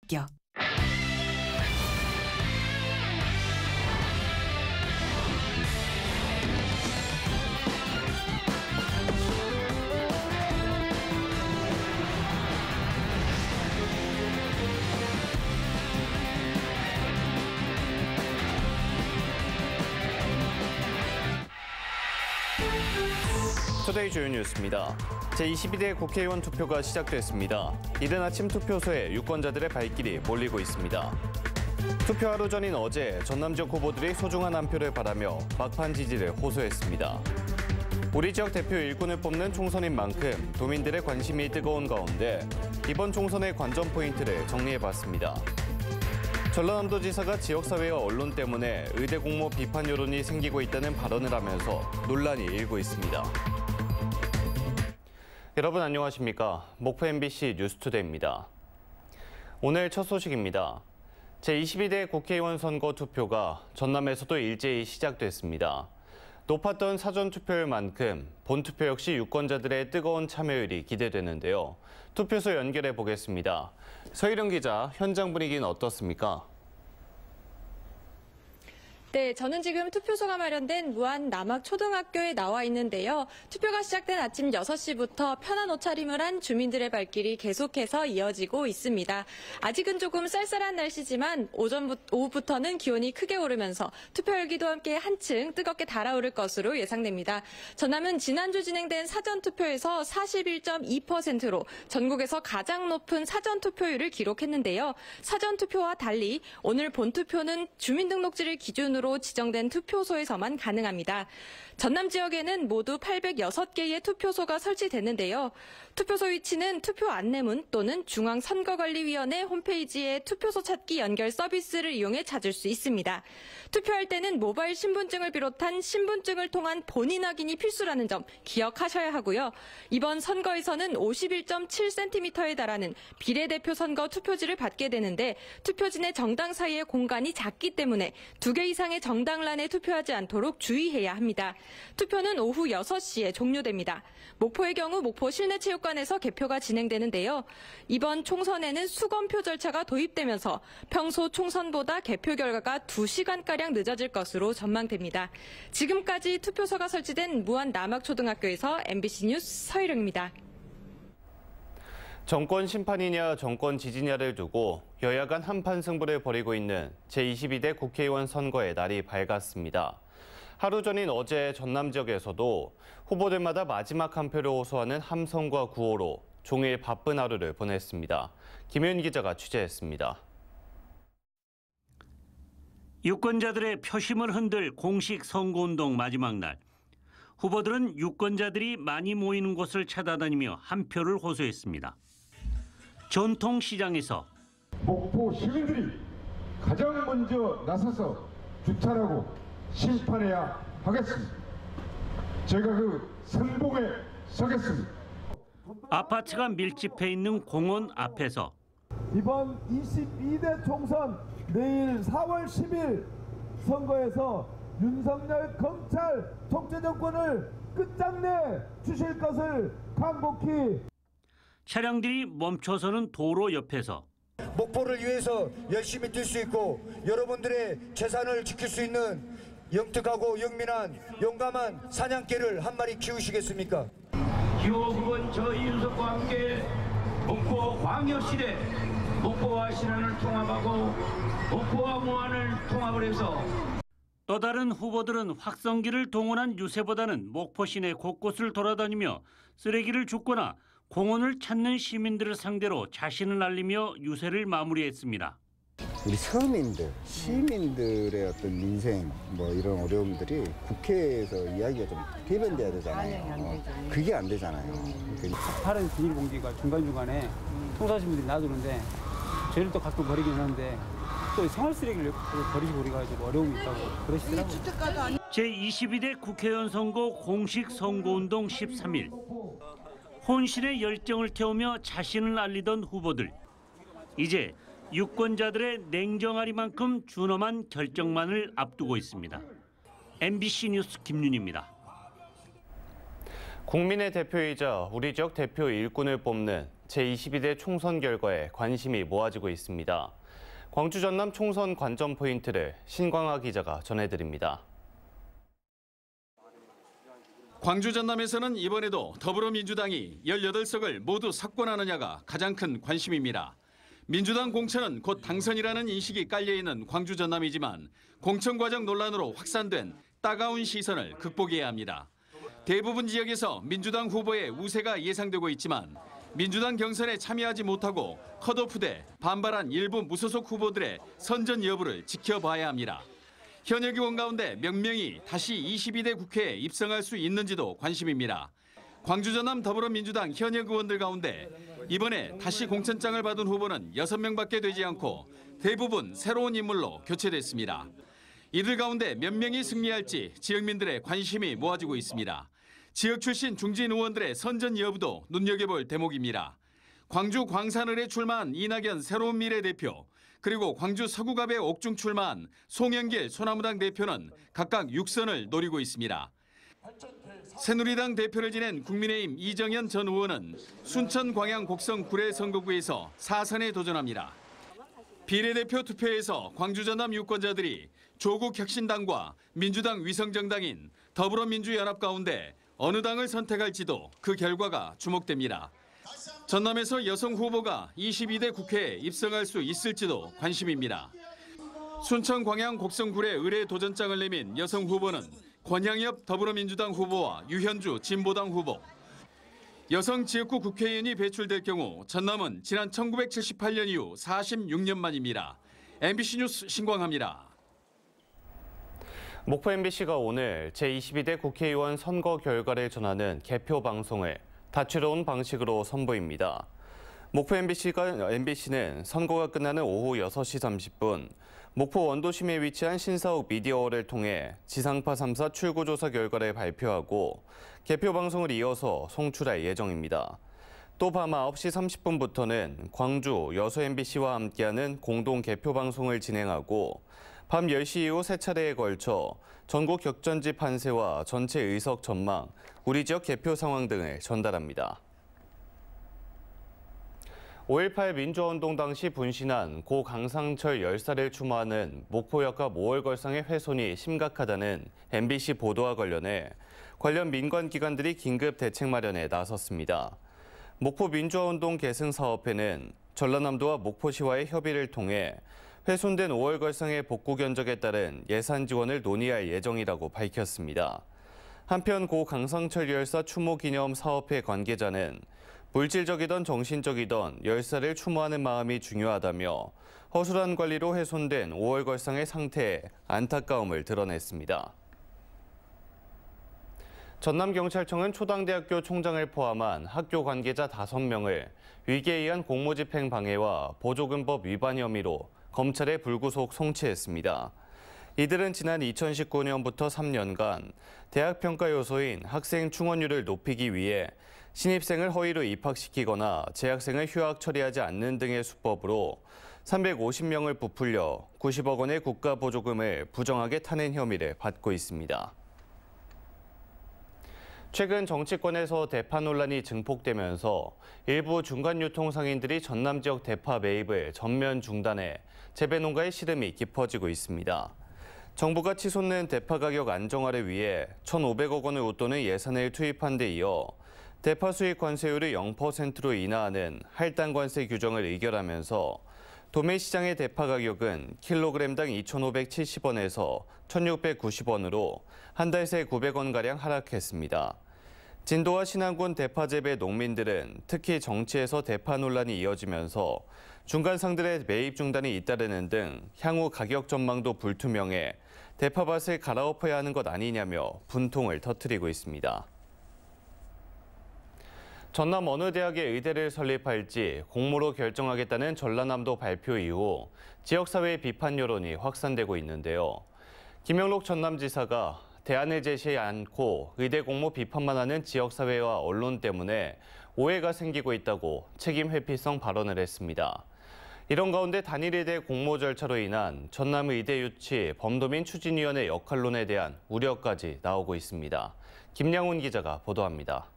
합격. 투데이 주요 뉴스입니다. 제22대 국회의원 투표가 시작됐습니다. 이른 아침 투표소에 유권자들의 발길이 몰리고 있습니다. 투표 하루 전인 어제 전남 지역 후보들이 소중한 한 표를 바라며 막판 지지를 호소했습니다. 우리 지역 대표 일꾼을 뽑는 총선인 만큼 도민들의 관심이 뜨거운 가운데 이번 총선의 관전 포인트를 정리해봤습니다. 전라남도지사가 지역사회와 언론 때문에 의대 공모 비판 여론이 생기고 있다는 발언을 하면서 논란이 일고 있습니다. 여러분 안녕하십니까? 목포 MBC 뉴스투데이입니다. 오늘 첫 소식입니다. 제22대 국회의원 선거 투표가 전남에서도 일제히 시작됐습니다. 높았던 사전투표율만큼 본투표 역시 유권자들의 뜨거운 참여율이 기대되는데요. 투표소 연결해 보겠습니다. 서희령 기자, 현장 분위기는 어떻습니까? 네, 저는 지금 투표소가 마련된 무안 남학초등학교에 나와 있는데요. 투표가 시작된 아침 6시부터 편한 옷차림을 한 주민들의 발길이 계속해서 이어지고 있습니다. 아직은 조금 쌀쌀한 날씨지만 오후부터는 기온이 크게 오르면서 투표 열기도 함께 한층 뜨겁게 달아오를 것으로 예상됩니다. 전남은 지난주 진행된 사전투표에서 41.2%로 전국에서 가장 높은 사전투표율을 기록했는데요. 사전투표와 달리 오늘 본투표는 주민등록지를 기준으로 지정된 투표소에서만 가능합니다. 전남 지역에는 모두 806개의 투표소가 설치됐는데요. 투표소 위치는 투표 안내문 또는 중앙선거관리위원회 홈페이지에 투표소 찾기 연결 서비스를 이용해 찾을 수 있습니다. 투표할 때는 모바일 신분증을 비롯한 신분증을 통한 본인 확인이 필수라는 점 기억하셔야 하고요. 이번 선거에서는 51.7cm에 달하는 비례대표 선거 투표지를 받게 되는데 투표진의 정당 사이의 공간이 작기 때문에 2개 이상의 정당란에 투표하지 않도록 주의해야 합니다. 투표는 오후 6시에 종료됩니다. 목포의 경우 목포 실내체육관에서 개표가 진행되는데요. 이번 총선에는 수검표 절차가 도입되면서 평소 총선보다 개표 결과가 2시간가량 늦어질 것으로 전망됩니다. 지금까지 투표소가 설치된 무안 남학초등학교에서 MBC 뉴스 서희령입니다. 정권 심판이냐 정권 지지냐를 두고 여야 간 한판 승부를 벌이고 있는 제22대 국회의원 선거의 날이 밝았습니다. 하루 전인 어제 전남 지역에서도 후보들마다 마지막 한 표를 호소하는 함성과 구호로 종일 바쁜 하루를 보냈습니다. 김효은 기자가 취재했습니다. 유권자들의 표심을 흔들 공식 선거운동 마지막 날. 후보들은 유권자들이 많이 모이는 곳을 찾아다니며 한 표를 호소했습니다. 전통시장에서 목포 시민들이 가장 먼저 나서서 규탄하고 심판해야 하겠습니다. 제가 그 선봉에 서겠습니다. 아파트가 밀집해 있는 공원 앞에서 이번 22대 총선 내일 4월 10일 선거에서 윤석열 검찰 독재 정권을 끝장내 주실 것을 간곡히. 차량들이 멈춰서는 도로 옆에서 목포를 위해서 열심히 뛸 수 있고 여러분들의 재산을 지킬 수 있는 영특하고 영민한 용감한 사냥개를 한 마리 키우시겠습니까? 기호국은 저 이윤석과 함께 목포 광역시대 목포와 신안을 통합하고 목포와 무안을 통합을 해서 또 다른 후보들은 확성기를 동원한 유세보다는 목포 시내 곳곳을 돌아다니며 쓰레기를 줍거나 공원을 찾는 시민들을 상대로 자신을 알리며 유세를 마무리했습니다. 우리 서민들, 시민들의 어떤 민생 뭐 이런 어려움들이 국회에서 이야기가 좀 대변돼야 되잖아요. 그게 안 되잖아요. 파란 비닐봉지가 중간중간에 통사시민들이 놔두는데 저희를 또 가끔 버리긴 하는데 또 생활 쓰레기를 버리시고 우리가 좀 어려움이 있다고 그러시더라고요. 제22대 국회의원 선거 공식 선거운동 13일. 혼신의 열정을 태우며 자신을 알리던 후보들. 이제 유권자들의 냉정하리만큼 준엄한 결정만을 앞두고 있습니다. MBC 뉴스 김윤희입니다. 국민의 대표이자 우리 지역 대표 일꾼을 뽑는 제22대 총선 결과에 관심이 모아지고 있습니다. 광주 전남 총선 관전 포인트를 신광하 기자가 전해드립니다. 광주 전남에서는 이번에도 더불어민주당이 18석을 모두 석권하느냐가 가장 큰 관심입니다. 민주당 공천은 곧 당선이라는 인식이 깔려있는 광주 전남이지만 공천 과정 논란으로 확산된 따가운 시선을 극복해야 합니다. 대부분 지역에서 민주당 후보의 우세가 예상되고 있지만 민주당 경선에 참여하지 못하고 컷오프돼 반발한 일부 무소속 후보들의 선전 여부를 지켜봐야 합니다. 현역 의원 가운데 몇 명이 다시 22대 국회에 입성할 수 있는지도 관심입니다. 광주 전남 더불어민주당 현역 의원들 가운데 이번에 다시 공천장을 받은 후보는 6명밖에 되지 않고 대부분 새로운 인물로 교체됐습니다. 이들 가운데 몇 명이 승리할지 지역민들의 관심이 모아지고 있습니다. 지역 출신 중진 의원들의 선전 여부도 눈여겨볼 대목입니다. 광주 광산을에 출마한 이낙연 새로운 미래 대표, 그리고 광주 서구갑에 옥중 출마한 송영길 소나무당 대표는 각각 6선을 노리고 있습니다. 새누리당 대표를 지낸 국민의힘 이정현 전 의원은 순천 광양 곡성 구례 선거구에서 4선에 도전합니다. 비례대표 투표에서 광주 전남 유권자들이 조국 혁신당과 민주당 위성정당인 더불어민주연합 가운데 어느 당을 선택할지도 그 결과가 주목됩니다. 전남에서 여성 후보가 22대 국회에 입성할 수 있을지도 관심입니다. 순천 광양 곡성 구례 의뢰 도전장을 내민 여성 후보는 권향엽 더불어민주당 후보와 유현주 진보당 후보. 여성 지역구 국회의원이 배출될 경우 전남은 지난 1978년 이후 46년 만입니다. MBC 뉴스 신광하입니다. 목포 MBC가 오늘 제22대 국회의원 선거 결과를 전하는 개표 방송을 다채로운 방식으로 선보입니다. 목포 MBC는 선거가 끝나는 오후 6시 30분 목포 원도심에 위치한 신사옥 미디어홀을 통해 지상파 3사 출구조사 결과를 발표하고 개표 방송을 이어서 송출할 예정입니다. 또 밤 9시 30분부터는 광주 여수 MBC와 함께하는 공동 개표 방송을 진행하고 밤 10시 이후 3차례에 걸쳐 전국 격전지 판세와 전체 의석 전망, 우리 지역 개표 상황 등을 전달합니다. 5.18 민주화운동 당시 분신한 고 강상철 열사를 추모하는 목포역과 모월걸상의 훼손이 심각하다는 MBC 보도와 관련해 관련 민관기관들이 긴급 대책 마련에 나섰습니다. 목포 민주화운동 계승사업회는 전라남도와 목포시와의 협의를 통해 훼손된 5월걸상의 복구 견적에 따른 예산 지원을 논의할 예정이라고 밝혔습니다. 한편 고 강상철 열사 추모 기념 사업회 관계자는 물질적이던 정신적이던 열사를 추모하는 마음이 중요하다며 허술한 관리로 훼손된 5월걸상의 상태에 안타까움을 드러냈습니다. 전남경찰청은 초당대학교 총장을 포함한 학교 관계자 5명을 위계에 의한 공무집행 방해와 보조금법 위반 혐의로 검찰에 불구속 송치했습니다. 이들은 지난 2019년부터 3년간 대학 평가 요소인 학생 충원율을 높이기 위해 신입생을 허위로 입학시키거나 재학생을 휴학 처리하지 않는 등의 수법으로 350명을 부풀려 90억 원의 국가 보조금을 부정하게 타낸 혐의를 받고 있습니다. 최근 정치권에서 대파 논란이 증폭되면서 일부 중간 유통 상인들이 전남 지역 대파 매입을 전면 중단해 재배 농가의 시름이 깊어지고 있습니다. 정부가 치솟는 대파 가격 안정화를 위해 1,500억 원을 웃도는 예산을 투입한 데 이어 대파 수입 관세율을 0%로 인하하는 할당 관세 규정을 의결하면서 도매 시장의 대파 가격은 킬로그램당 2,570원에서 1,690원으로 한 달 새 900원가량 하락했습니다. 진도와 신안군 대파 재배 농민들은 특히 정치에서 대파 논란이 이어지면서 중간상들의 매입 중단이 잇따르는 등 향후 가격 전망도 불투명해 대파밭을 갈아엎어야 하는 것 아니냐며 분통을 터뜨리고 있습니다. 전남 어느 대학에 의대를 설립할지 공모로 결정하겠다는 전라남도 발표 이후 지역사회의 비판 여론이 확산되고 있는데요. 김영록 전남지사가 대안을 제시하지 않고 의대 공모 비판만 하는 지역사회와 언론 때문에 오해가 생기고 있다고 책임 회피성 발언을 했습니다. 이런 가운데 단일의대 공모 절차로 인한 전남의대 유치 범도민 추진위원회 역할론에 대한 우려까지 나오고 있습니다. 김양훈 기자가 보도합니다.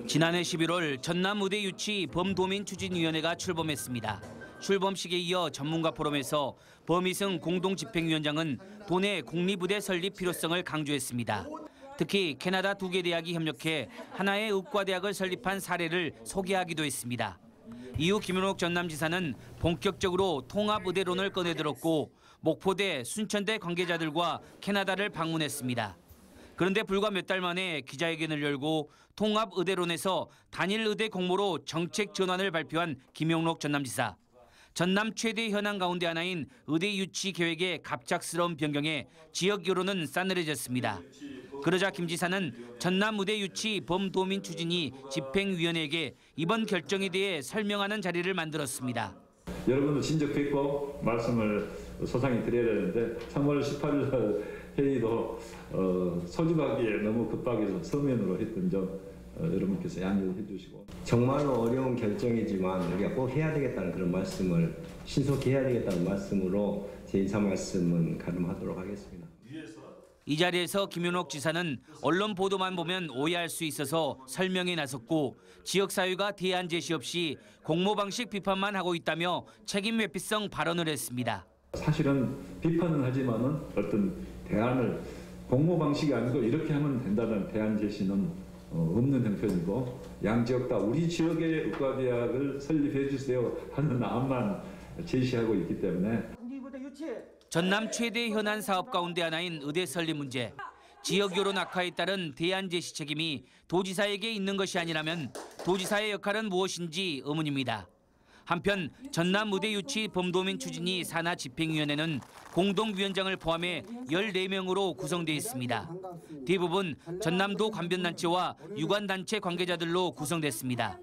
지난해 11월 전남 의대 유치 범도민 추진위원회가 출범했습니다. 출범식에 이어 전문가 포럼에서 범희승 공동집행위원장은 도내 국립의대 설립 필요성을 강조했습니다. 특히 캐나다 2개 대학이 협력해 하나의 의과대학을 설립한 사례를 소개하기도 했습니다. 이후 김윤옥 전남지사는 본격적으로 통합의대론을 꺼내들었고 목포대, 순천대 관계자들과 캐나다를 방문했습니다. 그런데 불과 몇 달 만에 기자회견을 열고 통합의대론에서 단일의대 공모로 정책 전환을 발표한 김용록 전남지사. 전남 최대 현안 가운데 하나인 의대 유치 계획의 갑작스러운 변경에 지역 여론은 싸늘해졌습니다. 그러자 김 지사는 전남 의대 유치 범도민 추진위 집행위원회에게 이번 결정에 대해 설명하는 자리를 만들었습니다. 여러분도 진척됐고 말씀을 소상히 드려야 되는데 3월 18일 회의도 소집하기에 너무 급하게 서면으로 했던 점 여러분께서 양해해 주시고 정말로 어려운 결정이지만 우리가 꼭 해야 되겠다는 그런 말씀을 신속히 해야 되겠다는 말씀으로 제 인사 말씀은 가름하도록 하겠습니다. 이 자리에서 김윤옥 지사는 언론 보도만 보면 오해할 수 있어서 설명에 나섰고 지역사회가 대안 제시 없이 공모 방식 비판만 하고 있다며 책임 회피성 발언을 했습니다. 사실은 비판은 하지만은 어떤 대안을 공모 방식이 아니고 이렇게 하면 된다는 대안 제시는 없는 형편이고 양 지역 다 우리 지역의 의과대학을 설립해 주세요 하는 안만 제시하고 있기 때문에 전남 최대 현안 사업 가운데 하나인 의대 설립 문제. 지역 여론 악화에 따른 대안 제시 책임이 도지사에게 있는 것이 아니라면 도지사의 역할은 무엇인지 의문입니다. 한편 전남 의대 유치 범도민 추진위 산하 집행위원회는 공동위원장을 포함해 14명으로 구성돼 있습니다. 대부분 전남도 관변단체와 유관단체 관계자들로 구성됐습니다.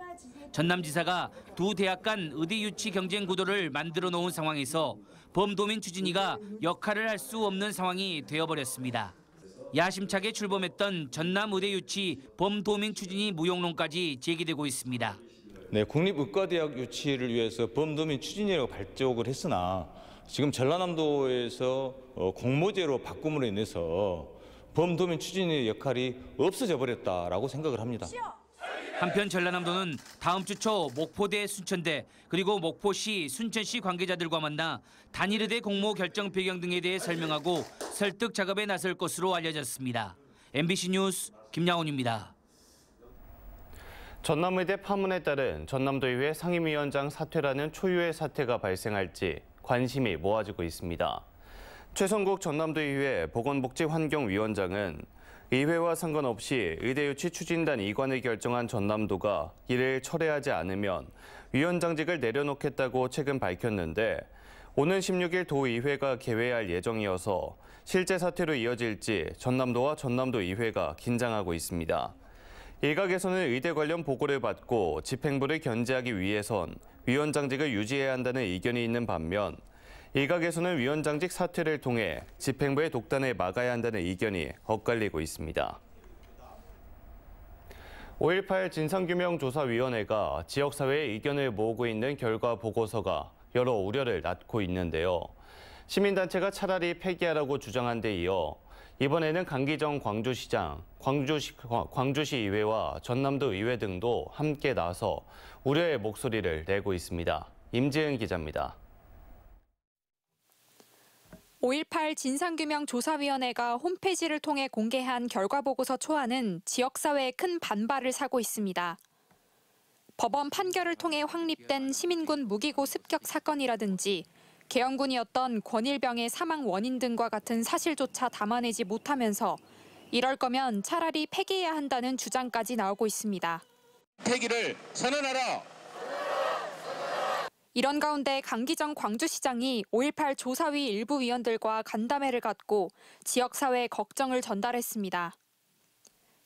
전남지사가 두 대학 간 의대 유치 경쟁 구도를 만들어 놓은 상황에서 범도민 추진위가 역할을 할 수 없는 상황이 되어버렸습니다. 야심차게 출범했던 전남 의대 유치 범도민 추진위 무용론까지 제기되고 있습니다. 네, 국립의과대학 유치를 위해서 범도민 추진위라고 발족을 했으나 지금 전라남도에서 공모제로 바꿈으로 인해서 범도민 추진위의 역할이 없어져 버렸다라고 생각을 합니다. 한편 전라남도는 다음 주 초 목포대, 순천대 그리고 목포시, 순천시 관계자들과 만나 단일의대 공모 결정 배경 등에 대해 설명하고 설득 작업에 나설 것으로 알려졌습니다. MBC 뉴스 김양훈입니다. 전남의대 파문에 따른 전남도의회 상임위원장 사퇴라는 초유의 사태가 발생할지 관심이 모아지고 있습니다. 최성국 전남도의회 보건복지환경위원장은 의회와 상관없이 의대 유치 추진단 이관을 결정한 전남도가 이를 철회하지 않으면 위원장직을 내려놓겠다고 최근 밝혔는데 오는 16일 도의회가 개회할 예정이어서 실제 사퇴로 이어질지 전남도와 전남도의회가 긴장하고 있습니다. 일각에서는 의대 관련 보고를 받고 집행부를 견제하기 위해선 위원장직을 유지해야 한다는 의견이 있는 반면 일각에서는 위원장직 사퇴를 통해 집행부의 독단을 막아야 한다는 의견이 엇갈리고 있습니다. 5.18 진상규명조사위원회가 지역사회의 의견을 모으고 있는 결과 보고서가 여러 우려를 낳고 있는데요. 시민단체가 차라리 폐기하라고 주장한 데 이어 이번에는 강기정 광주시장, 광주시의회와 전남도 의회 등도 함께 나서 우려의 목소리를 내고 있습니다. 임지은 기자입니다. 5.18 진상규명조사위원회가 홈페이지를 통해 공개한 결과보고서 초안은 지역사회에 큰 반발을 사고 있습니다. 법원 판결을 통해 확립된 시민군 무기고 습격 사건이라든지 계엄군이었던 권일병의 사망 원인 등과 같은 사실조차 담아내지 못하면서 이럴 거면 차라리 폐기해야 한다는 주장까지 나오고 있습니다. 폐기를 선언하라! 이런 가운데 강기정 광주시장이 5.18 조사위 일부 위원들과 간담회를 갖고 지역사회에 걱정을 전달했습니다.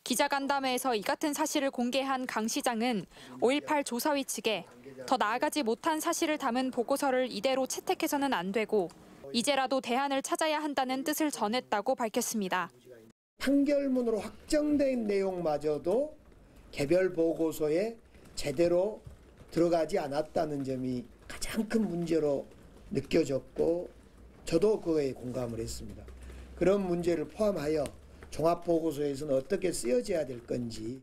기자간담회에서 이 같은 사실을 공개한 강 시장은 5.18 조사위 측에 더 나아가지 못한 사실을 담은 보고서를 이대로 채택해서는 안 되고 이제라도 대안을 찾아야 한다는 뜻을 전했다고 밝혔습니다. 판결문으로 확정된 내용마저도 개별 보고서에 제대로 들어가지 않았다는 점이 가장 큰 문제로 느껴졌고 저도 그거에 공감을 했습니다. 그런 문제를 포함하여 종합보고서에서는 어떻게 쓰여져야 될 건지.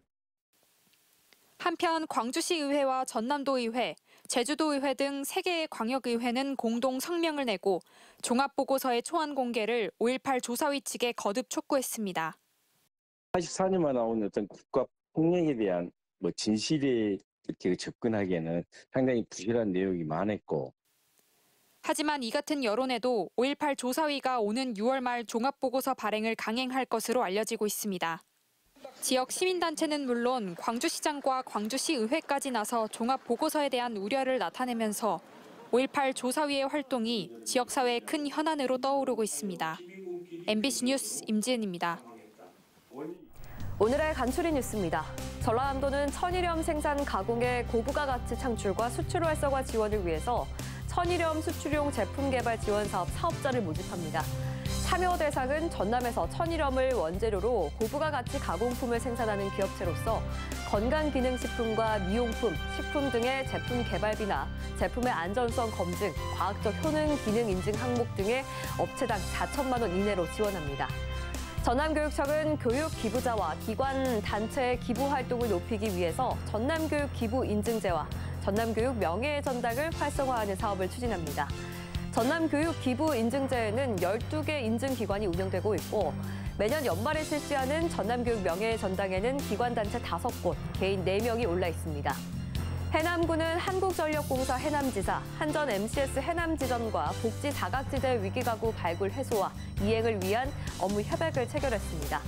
한편 광주시의회와 전남도의회, 제주도의회 등 3개의 광역의회는 공동 성명을 내고 종합보고서의 초안 공개를 5.18 조사위 측에 거듭 촉구했습니다. 84년만 나온 어떤 국가 폭력에 대한 진실에 이렇게 접근하기에는 상당히 부실한 내용이 많았고, 하지만 이 같은 여론에도 5.18 조사위가 오는 6월 말 종합보고서 발행을 강행할 것으로 알려지고 있습니다. 지역 시민단체는 물론 광주시장과 광주시의회까지 나서 종합보고서에 대한 우려를 나타내면서 5.18 조사위의 활동이 지역사회의 큰 현안으로 떠오르고 있습니다. MBC 뉴스 임지은입니다. 오늘의 간추린 뉴스입니다. 전라남도는 천일염 생산 가공의 고부가 가치 창출과 수출 활성화 지원을 위해서 천일염 수출용 제품 개발 지원 사업 사업자를 모집합니다. 참여 대상은 전남에서 천일염을 원재료로 고부가 가치 가공품을 생산하는 기업체로서 건강기능식품과 미용품, 식품 등의 제품 개발비나 제품의 안전성 검증, 과학적 효능 기능 인증 항목 등의 업체당 4천만 원 이내로 지원합니다. 전남교육청은 교육 기부자와 기관, 단체의 기부 활동을 높이기 위해서 전남교육 기부 인증제와 전남교육 명예의 전당을 활성화하는 사업을 추진합니다. 전남교육 기부 인증제에는 12개 인증기관이 운영되고 있고 매년 연말에 실시하는 전남교육 명예의 전당에는 기관단체 5곳, 개인 4명이 올라 있습니다. 해남군은 한국전력공사 해남지사, 한전 MCS 해남지점과 복지 사각지대 위기가구 발굴 해소와 이행을 위한 업무 협약을 체결했습니다.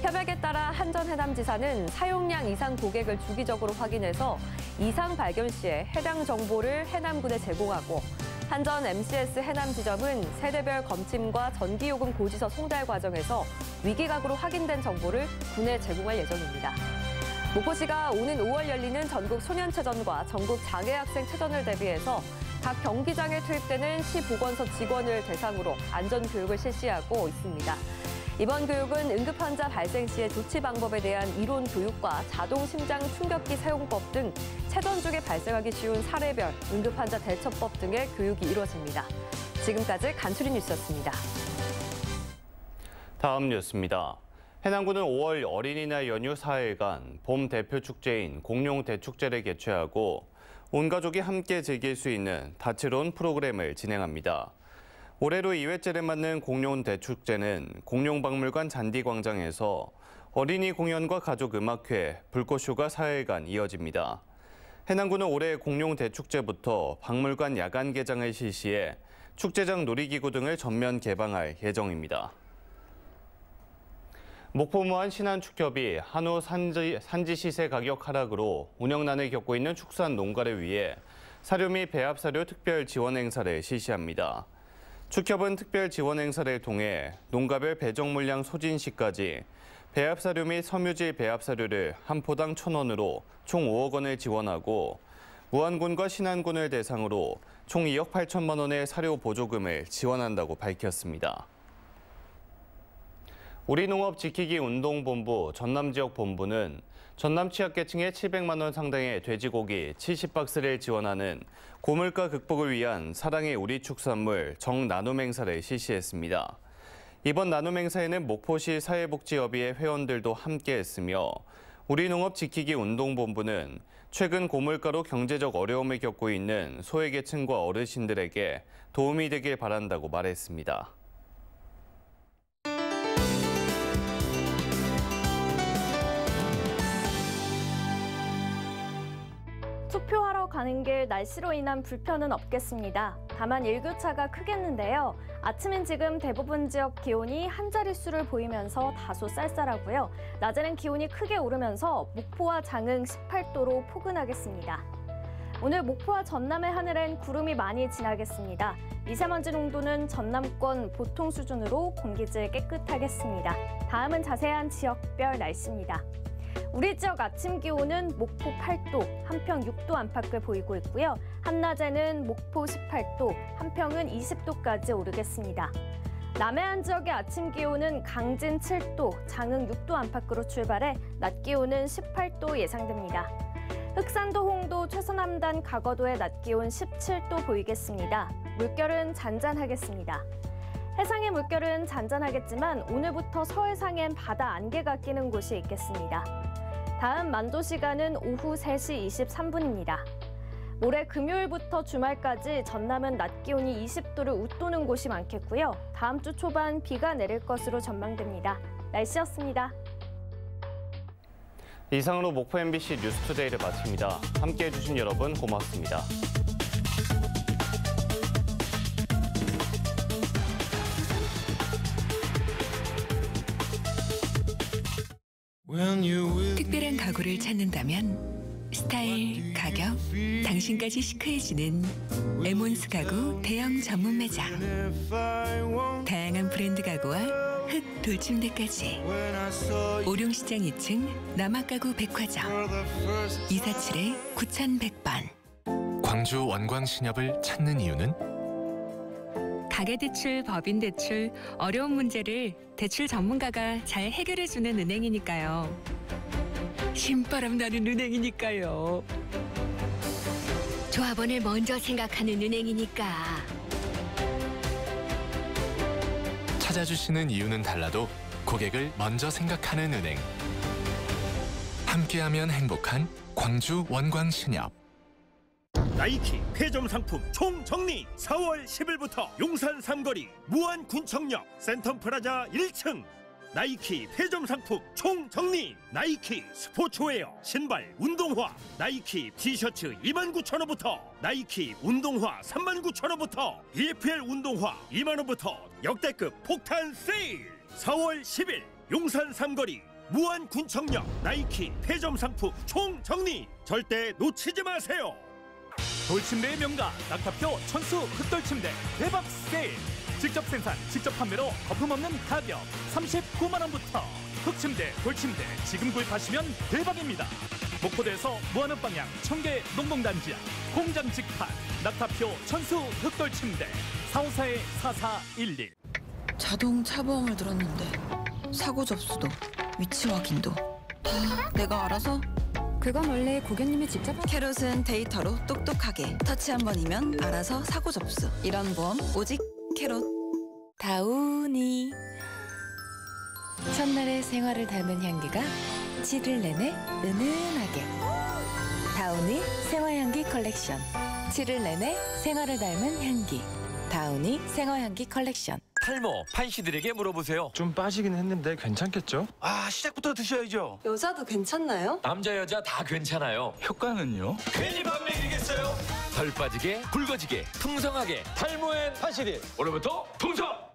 협약에 따라 한전 해남지사는 사용량 이상 고객을 주기적으로 확인해서 이상 발견 시에 해당 정보를 해남군에 제공하고 한전 MCS 해남지점은 세대별 검침과 전기요금 고지서 송달 과정에서 위기가구로 확인된 정보를 군에 제공할 예정입니다. 목포시가 오는 5월 열리는 전국 소년체전과 전국 장애학생체전을 대비해서 각 경기장에 투입되는 시 보건소 직원을 대상으로 안전교육을 실시하고 있습니다. 이번 교육은 응급환자 발생 시의 조치 방법에 대한 이론 교육과 자동심장 충격기 사용법 등 체전 중에 발생하기 쉬운 사례별 응급환자 대처법 등의 교육이 이루어집니다. 지금까지 간추린 뉴스였습니다. 다음 뉴스입니다. 해남군은 5월 어린이날 연휴 4일간 봄 대표 축제인 공룡 대축제를 개최하고 온 가족이 함께 즐길 수 있는 다채로운 프로그램을 진행합니다. 올해로 2회째를 맞는 공룡 대축제는 공룡박물관 잔디광장에서 어린이 공연과 가족 음악회, 불꽃쇼가 4일간 이어집니다. 해남군은 올해 공룡 대축제부터 박물관 야간 개장을 실시해 축제장 놀이기구 등을 전면 개방할 예정입니다. 목포무안 신안축협이 한우 산지 시세 가격 하락으로 운영난을 겪고 있는 축산 농가를 위해 사료 및 배합사료 특별 지원 행사를 실시합니다. 축협은 특별 지원 행사를 통해 농가별 배정 물량 소진 시까지 배합사료 및 섬유질 배합사료를 한 포당 1,000원으로 총 5억 원을 지원하고 무안군과 신안군을 대상으로 총 2억 8천만 원의 사료 보조금을 지원한다고 밝혔습니다. 우리농업 지키기 운동본부 전남지역본부는 전남 취약계층에 700만 원 상당의 돼지고기 70박스를 지원하는 고물가 극복을 위한 사랑의 우리 축산물 정나눔 행사를 실시했습니다. 이번 나눔 행사에는 목포시 사회복지협의회 회원들도 함께했으며 우리농업 지키기 운동본부는 최근 고물가로 경제적 어려움을 겪고 있는 소외계층과 어르신들에게 도움이 되길 바란다고 말했습니다. 투표하러 가는 길 날씨로 인한 불편은 없겠습니다. 다만 일교차가 크겠는데요. 아침엔 지금 대부분 지역 기온이 한 자릿수를 보이면서 다소 쌀쌀하고요. 낮에는 기온이 크게 오르면서 목포와 장흥 18도로 포근하겠습니다. 오늘 목포와 전남의 하늘엔 구름이 많이 지나겠습니다. 미세먼지 농도는 전남권 보통 수준으로 공기질 깨끗하겠습니다. 다음은 자세한 지역별 날씨입니다. 우리 지역 아침 기온은 목포 8도, 한평 6도 안팎을 보이고 있고요. 한낮에는 목포 18도, 한평은 20도까지 오르겠습니다. 남해안 지역의 아침 기온은 강진 7도, 장흥 6도 안팎으로 출발해 낮 기온은 18도 예상됩니다. 흑산도, 홍도, 최서남단, 가거도의 낮 기온 17도 보이겠습니다. 물결은 잔잔하겠습니다. 해상의 물결은 잔잔하겠지만 오늘부터 서해상엔 바다 안개가 끼는 곳이 있겠습니다. 다음 만조 시간은 오후 3시 23분입니다. 모레 금요일부터 주말까지 전남은 낮 기온이 20도를 웃도는 곳이 많겠고요. 다음 주 초반 비가 내릴 것으로 전망됩니다. 날씨였습니다. 이상으로 목포 MBC 뉴스투데이를 마칩니다. 함께해 주신 여러분 고맙습니다. 특별한 가구를 찾는다면 스타일, 가격, 당신까지 시크해지는 에몬스 가구 대형 전문 매장. 다양한 브랜드 가구와 흑 돌침대까지. 오룡시장 2층 남학가구 백화점 247-9100번. 광주 원광신협을 찾는 이유는? 가계대출, 법인대출, 어려운 문제를 대출 전문가가 잘 해결해주는 은행이니까요. 신바람 나는 은행이니까요. 조합원을 먼저 생각하는 은행이니까. 찾아주시는 이유는 달라도 고객을 먼저 생각하는 은행. 함께하면 행복한 광주 원광신협. 나이키 폐점 상품 총정리 4월 10일부터 용산 삼거리 무안군청역 센텀프라자 1층 나이키 폐점 상품 총정리 나이키 스포츠웨어 신발 운동화 나이키 티셔츠 29,000원부터 나이키 운동화 39,000원부터 EFL 운동화 20,000원부터 역대급 폭탄 세일 4월 10일 용산 삼거리 무안군청역 나이키 폐점 상품 총정리 절대 놓치지 마세요. 돌침대의 명가 낙타표 천수 흑돌침대 대박 세일. 직접 생산, 직접 판매로 거품 없는 가격 39만 원부터. 흑침대, 돌침대 지금 구입하시면 대박입니다. 목포대에서 무한읍 방향 청계 농동단지 앞 공장 직판 낙타표 천수 흑돌침대 454-4411. 자동 차보험을 들었는데 사고 접수도 위치 확인도 다 내가 알아서? 그건 원래 고객님이 직접 캐롯은 데이터로 똑똑하게 터치 한 번이면 알아서 사고 접수. 이런 보험 오직 캐롯. 다우니. 첫날의 생활을 닮은 향기가 7일 내내 은은하게. 다우니 생화향기 컬렉션. 7일 내내 생활을 닮은 향기. 다우니 생화향기 컬렉션. 탈모 판시들에게 물어보세요. 좀 빠지긴 했는데 괜찮겠죠? 시작부터 드셔야죠. 여자도 괜찮나요? 남자 여자 다 괜찮아요. 효과는요? 괜히 밥 먹이겠어요? 덜 빠지게 굵어지게 풍성하게 탈모엔 판시들. 오늘부터 풍성